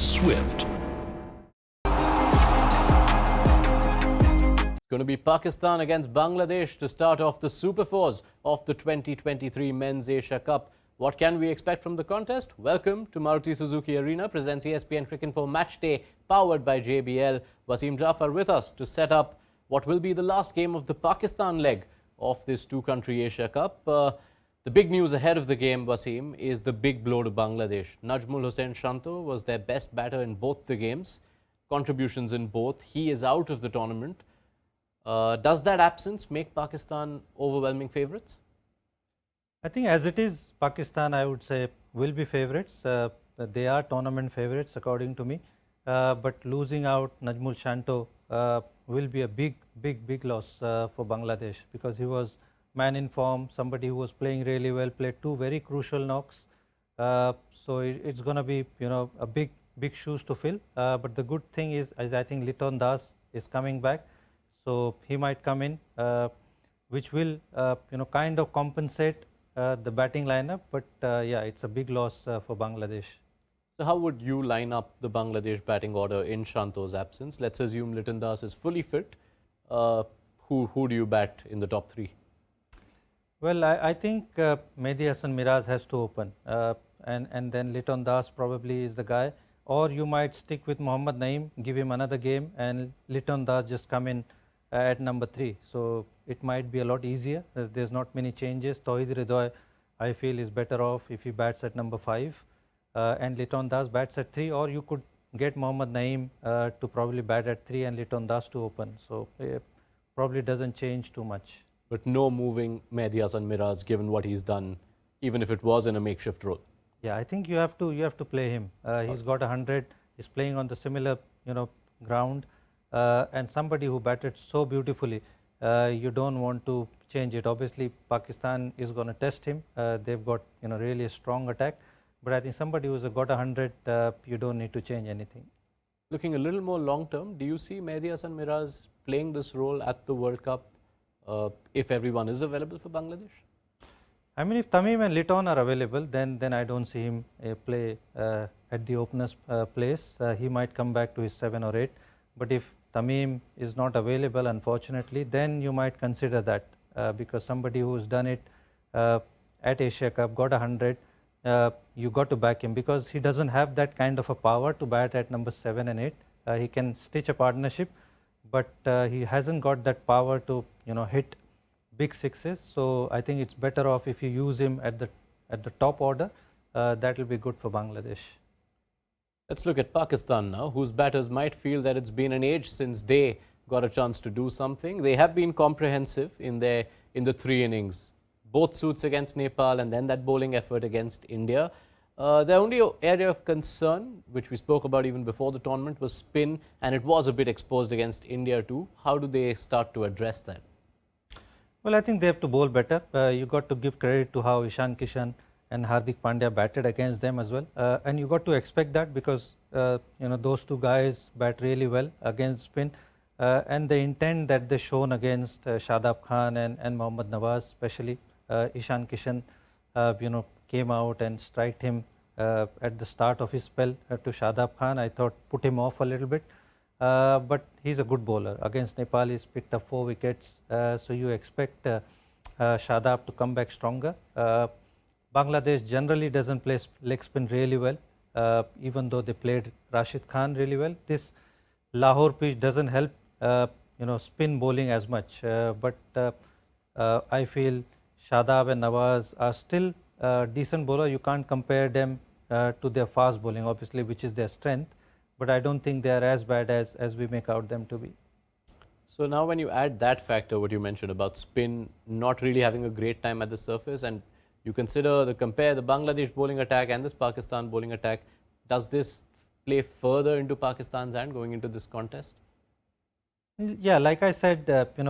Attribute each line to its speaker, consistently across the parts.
Speaker 1: swift.
Speaker 2: Going to be Pakistan against Bangladesh to start off the Super Fours of the 2023 Men's Asia Cup. What can we expect from the contest? Welcome to Maruti Suzuki Arena, presents ESPN Cricinfo Match Day, powered by JBL. Wasim Jaffer with us to set up what will be the last game of the Pakistan leg of this two-country Asia Cup. The big news ahead of the game, Wasim, is the big blow to Bangladesh. Najmul Hussain Shanto was their best batter in both the games, contributions in both. He is out of the tournament. Does that absence make Pakistan overwhelming favourites?
Speaker 3: I think as it is, Pakistan, I would say, will be favourites. They are tournament favourites according to me. But losing out Najmul Shanto will be a big loss for Bangladesh, because he was man in form, somebody who was playing really well, played two very crucial knocks. So it's going to be, a big shoes to fill. But the good thing is I think Litton is coming back. So he might come in, which will, kind of compensate the batting lineup. But yeah, it's a big loss for Bangladesh.
Speaker 2: So how would you line up the Bangladesh batting order in Shanto's absence? Let's assume Litton is fully fit. Who do you bat in the top three?
Speaker 3: Well, I think Mehdi Hasan Miraz has to open, and then Litton probably is the guy. Or you might stick with Mohammad Naeem, give him another game, and Litton just come in at number 3. So it might be a lot easier. There's not many changes. Tawhid Ridoy, I feel, is better off if he bats at number 5, and Litton bats at 3. Or you could get Mohammad Naeem to probably bat at 3 and Litton to open. So it probably doesn't change too much.
Speaker 2: But no moving Mehdi Hasan Miraz, given what he's done, even if it was in a makeshift role.
Speaker 3: Yeah, I think you have to play him. He's got 100. He's playing on the similar ground, and somebody who batted so beautifully. You don't want to change it. Obviously, Pakistan is going to test him. They've got really a strong attack. But I think somebody who's got 100, you don't need to change anything.
Speaker 2: Looking a little more long term, do you see Mehdi Hasan Miraz playing this role at the World Cup if everyone is available for Bangladesh?
Speaker 3: I mean, if Tamim and Litton are available, then I don't see him play at the opener's place. He might come back to his 7 or 8. But if Tamim is not available, unfortunately, then you might consider that, because somebody who's done it at Asia Cup, got 100, you got to back him, because he doesn't have that kind of a power to bat at number 7 and 8. He can stitch a partnership, but he hasn't got that power to hit big sixes. So I think it's better off if you use him at the top order. That will be good for Bangladesh.
Speaker 2: Let's look at Pakistan now, whose batters might feel that it's been an age since they got a chance to do something. They have been comprehensive in the 3 innings, both suits against Nepal and then that bowling effort against India. The only area of concern, which we spoke about even before the tournament, was spin, and it was a bit exposed against India too. How do they start to address that?
Speaker 3: Well, I think they have to bowl better. You got to give credit to how Ishan Kishan and Hardik Pandya batted against them as well, and you got to expect that, because those two guys bat really well against spin, and the intent that they shown against Shadab Khan and Mohammad Nawaz, especially Ishan Kishan, came out and striked him at the start of his spell to Shadab Khan. I thought put him off a little bit. But he's a good bowler. Against Nepal, he's picked up 4 wickets. So you expect Shadab to come back stronger. Bangladesh generally doesn't play leg spin really well, even though they played Rashid Khan really well. This Lahore pitch doesn't help, spin bowling as much. But I feel Shadab and Nawaz are still decent bowler. You can't compare them to their fast bowling, obviously, which is their strength. But I don't think they are as bad as we make out them to be.
Speaker 2: So now when you add that factor, what you mentioned about spin not really having a great time at the surface, and you compare the Bangladesh bowling attack and this Pakistan bowling attack, does this play further into Pakistan's hand going into this contest?
Speaker 3: Yeah, like I said,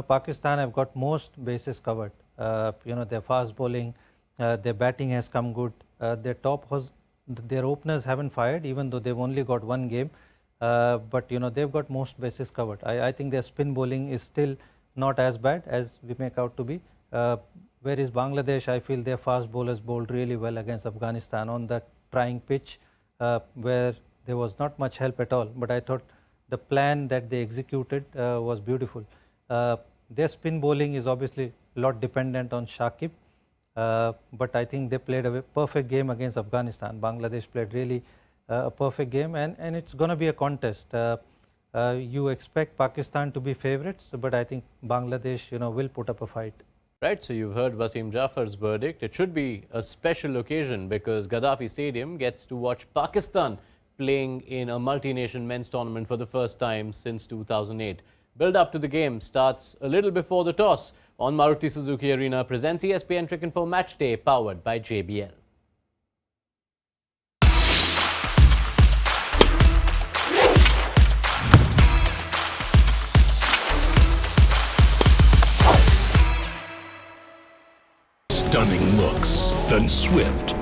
Speaker 3: Pakistan have got most bases covered. Their fast bowling, their batting has come good. Their openers haven't fired, even though they've only got 1 game. But they've got most bases covered. I think their spin bowling is still not as bad as we make out to be. Whereas Bangladesh, I feel their fast bowlers bowled really well against Afghanistan on that trying pitch, where there was not much help at all. But I thought the plan that they executed was beautiful. Their spin bowling is obviously a lot dependent on Shakib, but I think they played a perfect game against Afghanistan. Bangladesh played really a perfect game, and it's going to be a contest. You expect Pakistan to be favorites, but I think Bangladesh, will put up a fight.
Speaker 2: Right, so you've heard Wasim Jaffer's verdict. It should be a special occasion because Gaddafi Stadium gets to watch Pakistan playing in a multi-nation men's tournament for the first time since 2008. Build up to the game starts a little before the toss on Maruti Suzuki Arena. Presents ESPN Cricinfo Match Day, powered by JBL.
Speaker 1: Stunning looks, then swift,